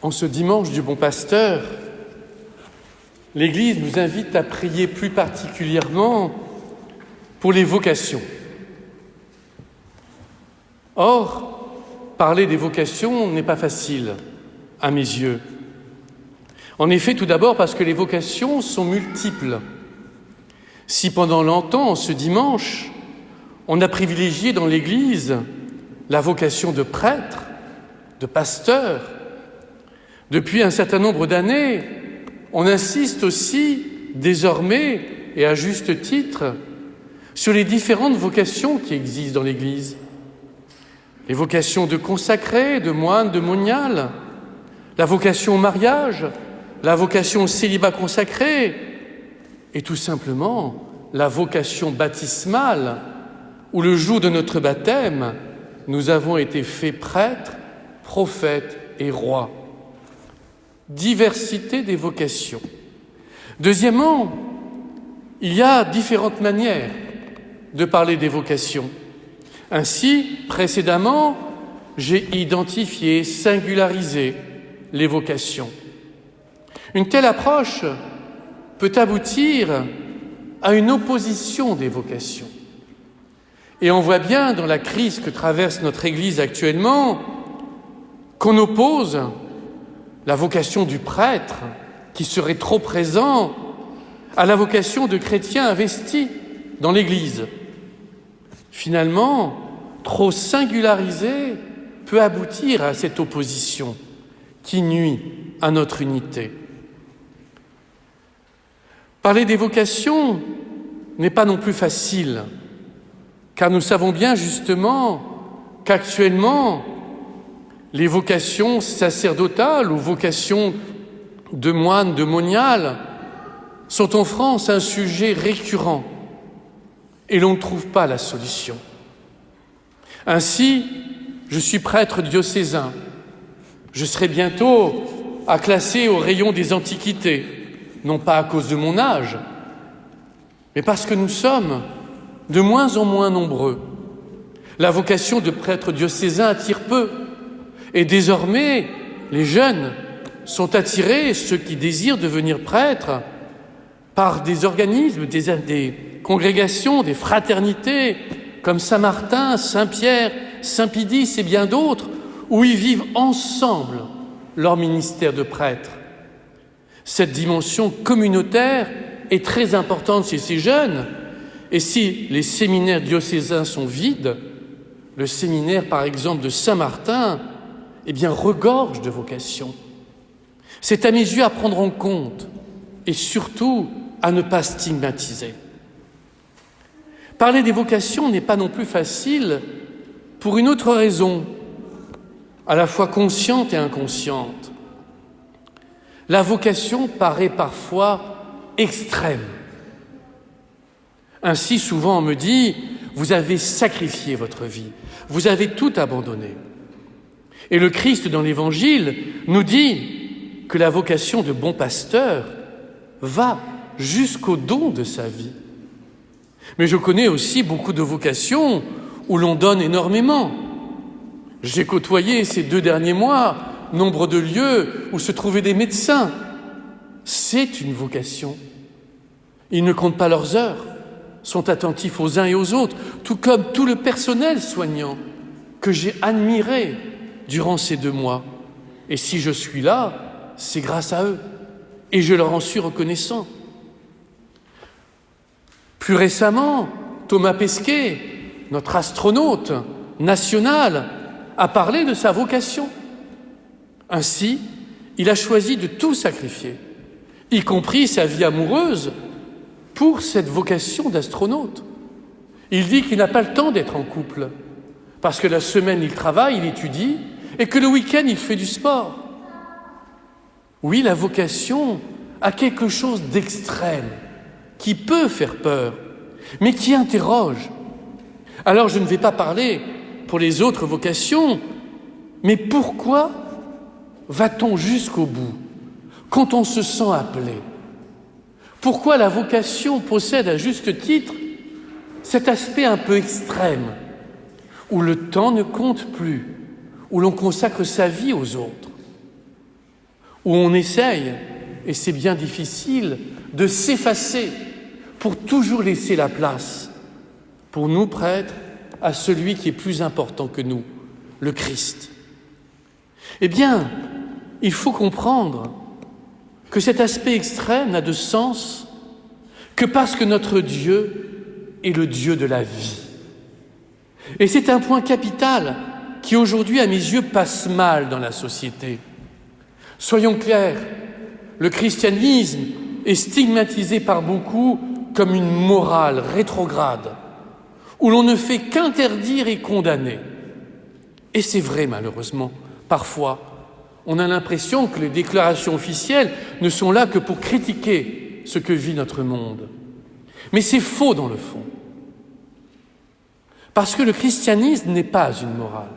En ce dimanche du Bon Pasteur, l'Église nous invite à prier plus particulièrement pour les vocations. Or, parler des vocations n'est pas facile, à mes yeux. En effet, tout d'abord parce que les vocations sont multiples. Si pendant longtemps, ce dimanche, on a privilégié dans l'Église la vocation de prêtre, de pasteur, depuis un certain nombre d'années, on insiste aussi, désormais, et à juste titre, sur les différentes vocations qui existent dans l'Église. Les vocations de consacré, de moine, de monial, la vocation au mariage, la vocation au célibat consacré, et tout simplement la vocation baptismale, où le jour de notre baptême, nous avons été faits prêtres, prophètes et rois. Diversité des vocations. Deuxièmement, il y a différentes manières de parler des vocations. Ainsi, précédemment, j'ai identifié, singularisé les vocations. Une telle approche peut aboutir à une opposition des vocations. Et on voit bien dans la crise que traverse notre Église actuellement qu'on oppose la vocation du prêtre, qui serait trop présent, à la vocation de chrétien investi dans l'Église. Finalement, trop singularisé peut aboutir à cette opposition qui nuit à notre unité. Parler des vocations n'est pas non plus facile, car nous savons bien justement qu'actuellement, les vocations sacerdotales ou vocations de moines, de moniales, sont en France un sujet récurrent et l'on ne trouve pas la solution. Ainsi, je suis prêtre diocésain. Je serai bientôt à classer au rayon des antiquités, non pas à cause de mon âge, mais parce que nous sommes de moins en moins nombreux. La vocation de prêtre diocésain attire peu. Et désormais, les jeunes sont attirés, ceux qui désirent devenir prêtres, par des organismes, des congrégations, des fraternités, comme Saint-Martin, Saint-Pierre, Saint-Pédis et bien d'autres, où ils vivent ensemble leur ministère de prêtre. Cette dimension communautaire est très importante chez ces jeunes, et si les séminaires diocésains sont vides, le séminaire, par exemple, de Saint-Martin, regorge de vocations. C'est à mes yeux à prendre en compte et surtout à ne pas stigmatiser. Parler des vocations n'est pas non plus facile pour une autre raison, à la fois consciente et inconsciente. La vocation paraît parfois extrême. Ainsi, souvent, on me dit « Vous avez sacrifié votre vie, vous avez tout abandonné ». Et le Christ, dans l'Évangile, nous dit que la vocation de bon pasteur va jusqu'au don de sa vie. Mais je connais aussi beaucoup de vocations où l'on donne énormément. J'ai côtoyé ces 2 derniers mois nombre de lieux où se trouvaient des médecins. C'est une vocation. Ils ne comptent pas leurs heures, sont attentifs aux uns et aux autres, tout comme tout le personnel soignant que j'ai admiré durant ces 2 mois. Et si je suis là, c'est grâce à eux. Et je leur en suis reconnaissant. Plus récemment, Thomas Pesquet, notre astronaute national, a parlé de sa vocation. Ainsi, il a choisi de tout sacrifier, y compris sa vie amoureuse, pour cette vocation d'astronaute. Il dit qu'il n'a pas le temps d'être en couple, parce que la semaine, il travaille, il étudie, et que le week-end, il fait du sport. Oui, la vocation a quelque chose d'extrême, qui peut faire peur, mais qui interroge. Alors, je ne vais pas parler pour les autres vocations, mais pourquoi va-t-on jusqu'au bout quand on se sent appelé? Pourquoi la vocation possède à juste titre cet aspect un peu extrême, où le temps ne compte plus, où l'on consacre sa vie aux autres? où on essaye, et c'est bien difficile, de s'effacer pour toujours laisser la place, pour nous prêtres, à celui qui est plus important que nous, le Christ. Eh bien, il faut comprendre que cet aspect extrême n'a de sens que parce que notre Dieu est le Dieu de la vie. Et c'est un point capital qui aujourd'hui, à mes yeux, passe mal dans la société. Soyons clairs, le christianisme est stigmatisé par beaucoup comme une morale rétrograde, où l'on ne fait qu'interdire et condamner. Et c'est vrai, malheureusement, parfois, on a l'impression que les déclarations officielles ne sont là que pour critiquer ce que vit notre monde. Mais c'est faux dans le fond. Parce que le christianisme n'est pas une morale.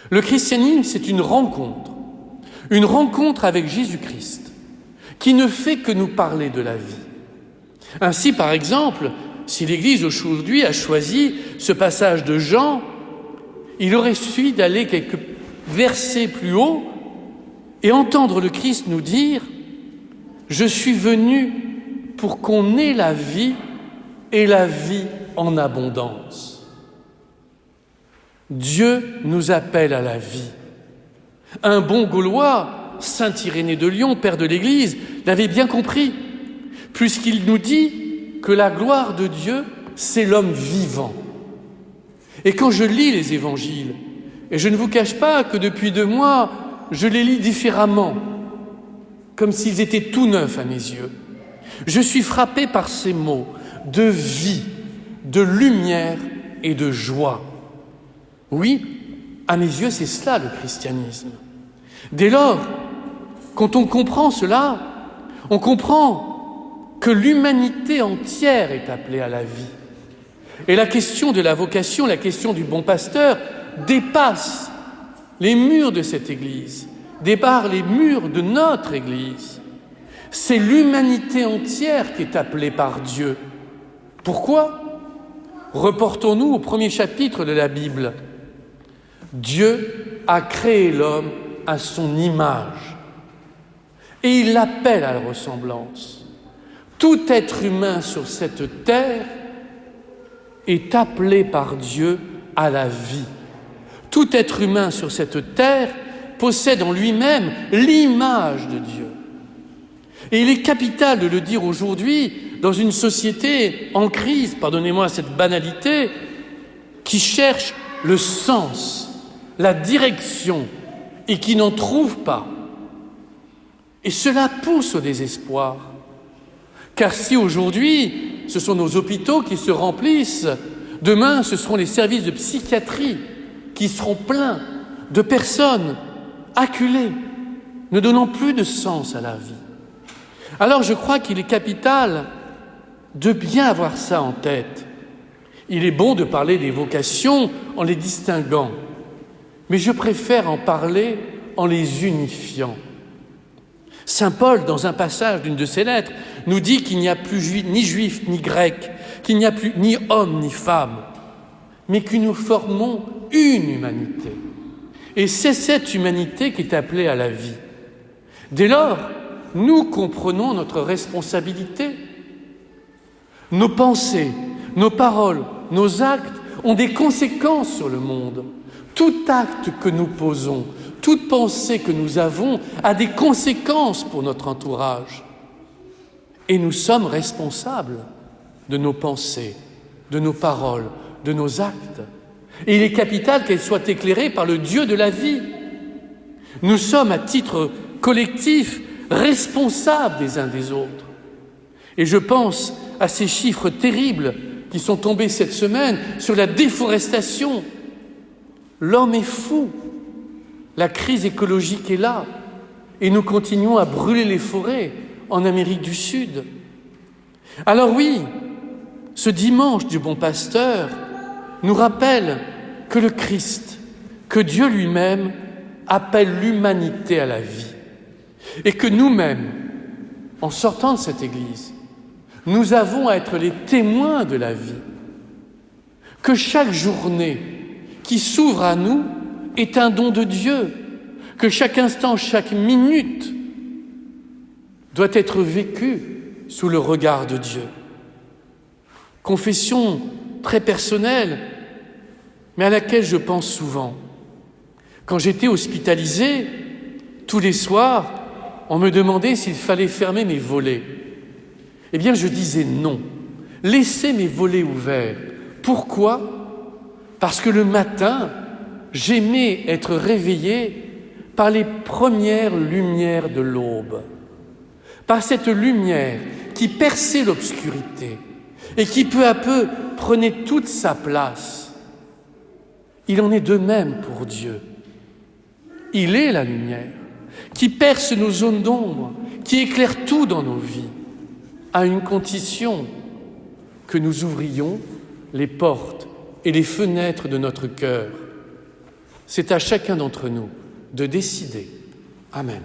Le christianisme, c'est une rencontre avec Jésus-Christ, qui ne fait que nous parler de la vie. Ainsi, par exemple, si l'Église aujourd'hui a choisi ce passage de Jean, il aurait suffi d'aller quelques versets plus haut et entendre le Christ nous dire « Je suis venu pour qu'on ait la vie et la vie en abondance. » Dieu nous appelle à la vie. Un bon Gaulois, saint Irénée de Lyon, père de l'Église, l'avait bien compris, puisqu'il nous dit que la gloire de Dieu, c'est l'homme vivant. Et quand je lis les évangiles, et je ne vous cache pas que depuis 2 mois, je les lis différemment, comme s'ils étaient tout neufs à mes yeux, je suis frappé par ces mots de vie, de lumière et de joie. Oui, à mes yeux, c'est cela le christianisme. Dès lors, quand on comprend cela, on comprend que l'humanité entière est appelée à la vie. Et la question de la vocation, la question du bon pasteur, dépasse les murs de cette Église, dépasse les murs de notre Église. C'est l'humanité entière qui est appelée par Dieu. Pourquoi ? Reportons-nous au premier chapitre de la Bible. Dieu a créé l'homme à son image et il l'appelle à la ressemblance. Tout être humain sur cette terre est appelé par Dieu à la vie. Tout être humain sur cette terre possède en lui-même l'image de Dieu. Et il est capital de le dire aujourd'hui dans une société en crise, pardonnez-moi cette banalité, qui cherche le sens, la direction et qui n'en trouve pas. Et cela pousse au désespoir. Car si aujourd'hui, ce sont nos hôpitaux qui se remplissent, demain, ce seront les services de psychiatrie qui seront pleins de personnes acculées, ne donnant plus de sens à la vie. Alors je crois qu'il est capital de bien avoir ça en tête. Il est bon de parler des vocations en les distinguant, mais je préfère en parler en les unifiant. Saint Paul, dans un passage d'une de ses lettres, nous dit qu'il n'y a plus ni juif ni grec, qu'il n'y a plus ni homme ni femme, mais que nous formons une humanité. Et c'est cette humanité qui est appelée à la vie. Dès lors, nous comprenons notre responsabilité. Nos pensées, nos paroles, nos actes ont des conséquences sur le monde. Tout acte que nous posons, toute pensée que nous avons a des conséquences pour notre entourage. Et nous sommes responsables de nos pensées, de nos paroles, de nos actes. Et il est capital qu'elles soient éclairées par le Dieu de la vie. Nous sommes, à titre collectif, responsables des uns des autres. Et je pense à ces chiffres terribles qui sont tombés cette semaine sur la déforestation. L'homme est fou. La crise écologique est là. Et nous continuons à brûler les forêts en Amérique du Sud. Alors oui, ce dimanche du bon pasteur nous rappelle que le Christ, que Dieu lui-même appelle l'humanité à la vie. Et que nous-mêmes, en sortant de cette Église, nous avons à être les témoins de la vie. Que chaque journée qui s'ouvre à nous est un don de Dieu, que chaque instant, chaque minute doit être vécue sous le regard de Dieu. Confession très personnelle, mais à laquelle je pense souvent. Quand j'étais hospitalisé, tous les soirs, on me demandait s'il fallait fermer mes volets. Eh bien, je disais non. Laissez mes volets ouverts. Pourquoi ? Parce que le matin, j'aimais être réveillé par les premières lumières de l'aube, par cette lumière qui perçait l'obscurité et qui peu à peu prenait toute sa place. Il en est de même pour Dieu. Il est la lumière qui perce nos zones d'ombre, qui éclaire tout dans nos vies, à une condition que nous ouvrions les portes et les fenêtres de notre cœur. C'est à chacun d'entre nous de décider. Amen.